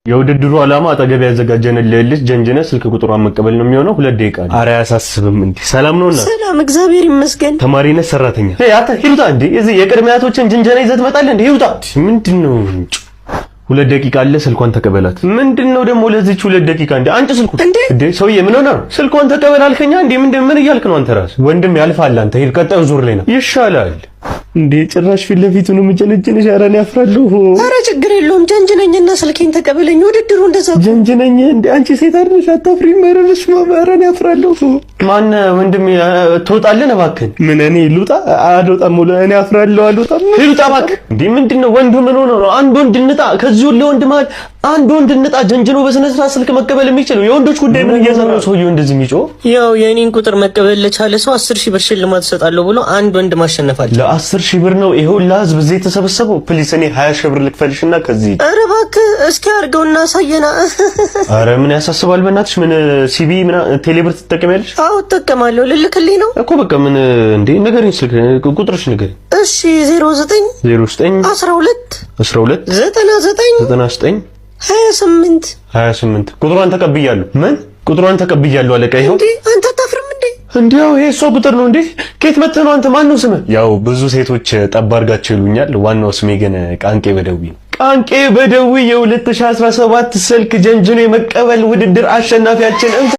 የውድድሩ ዓላማ አጠገብ ያዘጋጀንልህ ልጅ ጀንጅነ ስልክ ቁጥሯን መቀበል ነው የሚሆነው። 2 ደቂቃ ነው። ኧረ አያሳስብም እንዴ። ሰላም ነውና? ሰላም እግዚአብሔር ይመስገን። ተማሪ ነህ? ሰራተኛ? አታ ሂሩታ እንዴ እዚህ የቅድሚያቶችን ጅንጀና ይዘህ ትመጣለህ እንዴ? ሂሩታ ምንድነው? 2 ደቂቃ አለ፣ ስልኳን ተቀበላት። ምንድነው ደግሞ ለዚች 2 ደቂቃ እንዴ? አንቺ ስልኩ እንዴ ሰውዬ ምን ሆነ ነው? ስልኳን ተቀበል አልከኛ እንዴ? ምን እያልክ ነው አንተ ራስህ? ወንድም ያልፋል። አንተ ሂድ፣ ቀጣዩ ዙር ላይ ነው ይሻላል። እንዴ ጭራሽ ፊት ለፊቱን ምጨለጭልሽ። ኧረ እኔ አፍራለሁ። ኧረ ችግር የለውም ጀንጅነኝና ስልኬን ተቀበለኝ። ውድድሩ እንደዛ ጀንጅነኝ እንዴ? አንቺ ሴት አይደለሽ? አታፍሪም? መረረሽ ማባራ እኔ አፍራለሁ። ማን ወንድም ትወጣለህ? እባክህ ምን እኔ ልውጣ? አልወጣም። እኔ አፍራለሁ። አልወጣም። ልውጣ እባክህ። እንዴ ምንድነው? ወንዱ ምን ሆኖ ነው? አንድ ወንድ እንጣ። ከዚህ ሁሉ ወንድ ማለት አንድ ወንድ እንጣ ጀንጅኖ በስነ ስርዓት ስልክ መቀበል የሚችለው የወንዶች ጉዳይ ምን እየሰራ ነው ሰውዬው እንደዚህ የሚጮህ? ያው የኔን ቁጥር መቀበል ለቻለ ሰው 10,000 ብር ሽልማት እሰጣለሁ ብሎ አንድ ወንድ ማሸነፍ አለ። ለ10,000 ብር ነው ይሄው ለህዝብ እዚህ የተሰበሰበው። ፕሊስ እኔ 20,000 ብር ልክፈልሽና ከዚህ ኧረ እባክህ እስኪ አድርገውና አሳየና። ኧረ ምን ያሳስባል በእናትሽ። ምን ሲቢ ምን ቴሌብር ትጠቀሚያለሽ? አዎ እጠቀማለሁ። ልልክልኝ ነው እኮ በቃ ምን እንዴ ንገሪኝ፣ ስልክ ቁጥርሽ ንገሪኝ። እሺ 09 12 99 28 ቁጥሯን ተቀብያለሁ። ምን ቁጥሯን ተቀብያለሁ አለቃ። ይሄው እንዴ አንተ አታፍርም እንዴ? እንዴው ይሄ እሷ ቁጥር ነው እንዴ? ከየት መጥተህ ነው አንተ? ማን ነው ስምህ? ያው ብዙ ሴቶች ጠብ አድርጋቸው ይሉኛል። ዋናው ስሜ ግን ቃንቄ በደዊ ነው። ቃንቄ በደዊ የ2017 ስልክ ጀንጅኖ የመቀበል ውድድር አሸናፊያችን